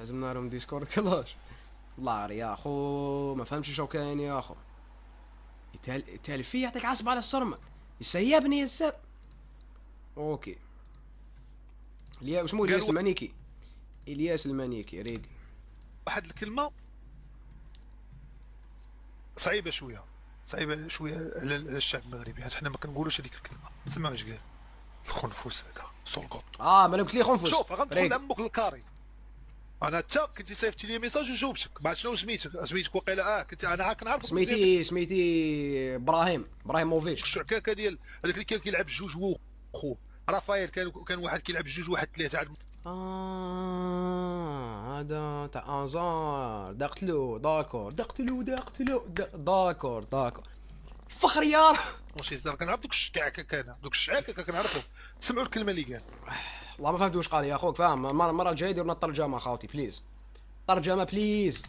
عزمنا لهم ديسكورد كلاش. الله يا اخو ما فهمتش شو كاين يا اخو. التالفية يعطيك عصب على الصرمك يسيبني السب. اوكي وشمو الياس المانيكي. الياس المانيكي ريق واحد الكلمه صعيبه شويه على الشعب المغربي، حيت حنا ما كنقولوش هذيك الكلمه. تسمع واش قال الخنفس هذا سولكوط. ما قلت لي خنفس. شوف غندخل لعمك الكاري. انا حتى كنتي صيفطتي لي ميساج وجاوبتك، ما عرفت شنو سميتك وقيله كنت انا كنعرفك. سميتي ابراهيم موفيتش. الشعكاكه ديال هذاك اللي كان كيلعب بجوج هو خو رافائيل. كان واحد كيلعب بجوج واحد ثلاثه عاد. هذا تاع انزار دقتلو داكور داكور فخر يا ماشي زعما كنعرف دوك الشعكاكه كنعرفهم. سمعوا الكلمه اللي قال. والله ما فهمت واش قال يا اخوك. فاهم المره الجايه ديرنا الترجمه خاوتي بليز. ترجمه بليز.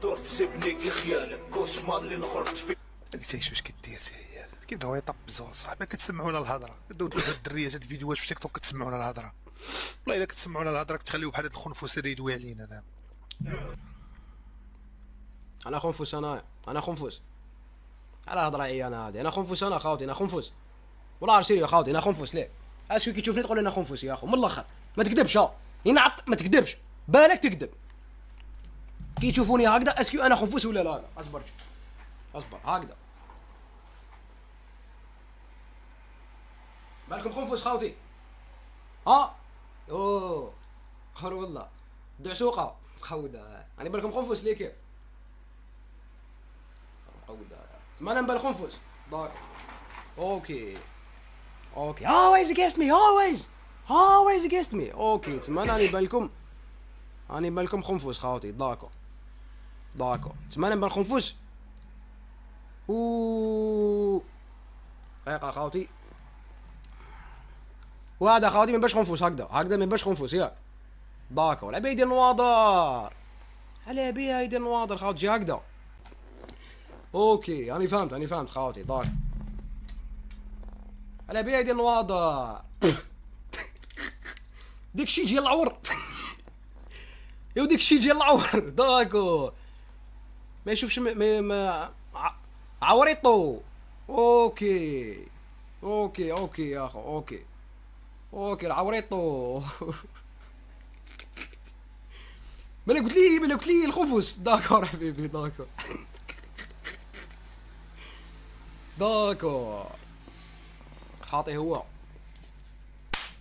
دور تسيبني خيالك كوشمار اللي نخرج فيه. قلتيش واش كدير سير كيبداو يطبزوا صاحبي. كتسمعونا الهضره. بداو هاد الدريات هاد الفيديوهات في تيك توك كتسمعونا الهضره. والله الا كتسمعونا الهضره كتخليو بحال هاد الخنفس اللي يدوي علينا دابا. انا خنفس. انا خنفس على هضره انا هادي. انا خنفس انا خاوتي. انا خنفس والله ارسيلي يا خاوتي. انا خنفس ليه اسكو كي تشوفني تقول انا خنفس يا اخو من الاخر. ما تكذبش ينعط ما تكذبش بالك تكذب. كي تشوفوني هكذا اسكو انا خنفس ولا لا؟ اصبر هكذا بالكم خنفس خاوتي. اوه خير والله دعسوقه مقوده. يعني بالكم خنفس ليه كيف مقوده ما انا نبال خنفس ضاك. اوكي always against me always against me. اوكي تما راني بالكم خنفس خاوتي. داكو تما انا نبان خنفس. دقيقه خاوتي. وهذا خاوتي ما باش خنفس هكذا ما باش خنفس ياك. داكو على بيدي النواظر خاوتي هكذا. اوكي انا فهمت خاوتي. داك على بيدي النواظر. ديك شي ديال العور يا ديك شي ديال العور. داكو ما يشوفش ما عوريطو. اوكي يا اخو. اوكي العوريطو. ملي قلت لي الخفوس. داكور حبيبي داكور خاطي هو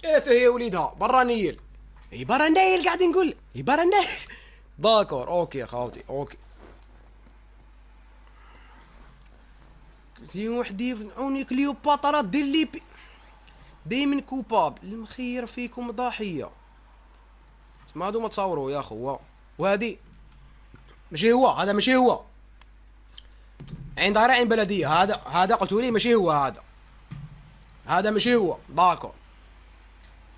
هي وليدها برا نيل. برا نيل قاعد نقول برا نيل. داكور اوكي خاوتي. اوكي كنتي وحدي عوني كليوباترا دير لي دايما كوباب المخير فيكم ضحيه. تسمع هادو ما تصوروا يا خو. وهادي ماشي هو. هذا ماشي هو عند رائن بلديه. هذا قلتوا لي ماشي هو. هذا ماشي هو. داكور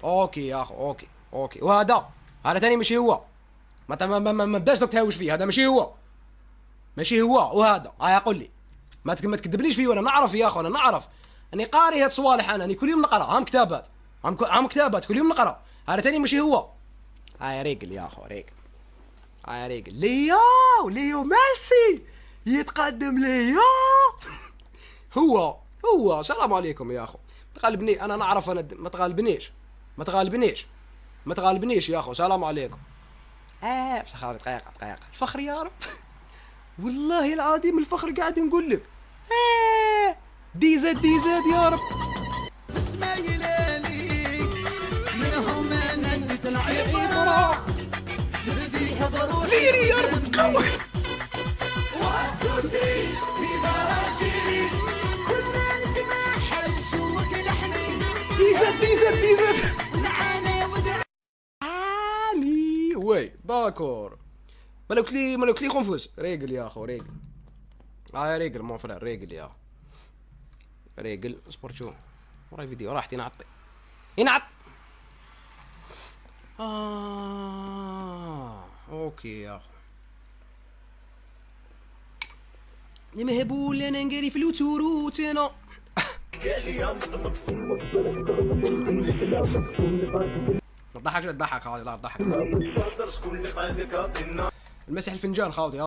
اوكي يا اخو. اوكي وهذا ثاني ماشي هو. ما بداش دوك تهاوش فيه. هذا ماشي هو وهذا قول لي ما تكذبنيش فيه. وانا نعرف يا اخو. انا نعرف اني قاري هاد صوالح. انا كل يوم نقرا عام كتابات كل يوم نقرا. هذا ثاني ماشي هو. ريقل يا اخو ريقل. ليو ميسي يتقدم ليا. هو سلام عليكم يا اخو. تغالبني انا نعرف. انا ما تغالبنيش يا اخو. سلام عليكم. بس دقيقه الفخر يا رب. والله العظيم الفخر قاعد نقول لك. دي زد يا رب. اسماعيل عليك منهم انا اللي العبره زيري يا رب قوي. دي زد عالي وي. داكور ما قلت لي خنفس. ريقل يا اخو ريقل مون فرير. ريقل يا ريقل. اصبر شو وراي فيديو راحت ينعط. اوكي يا اخو. يا مهبول انا نقري في الوتوروت انا. ما تضحكش تضحك خاوتي، لا تضحك. تقدر شكون اللي قال لك هاك النار المسح الفنجان خاوتي.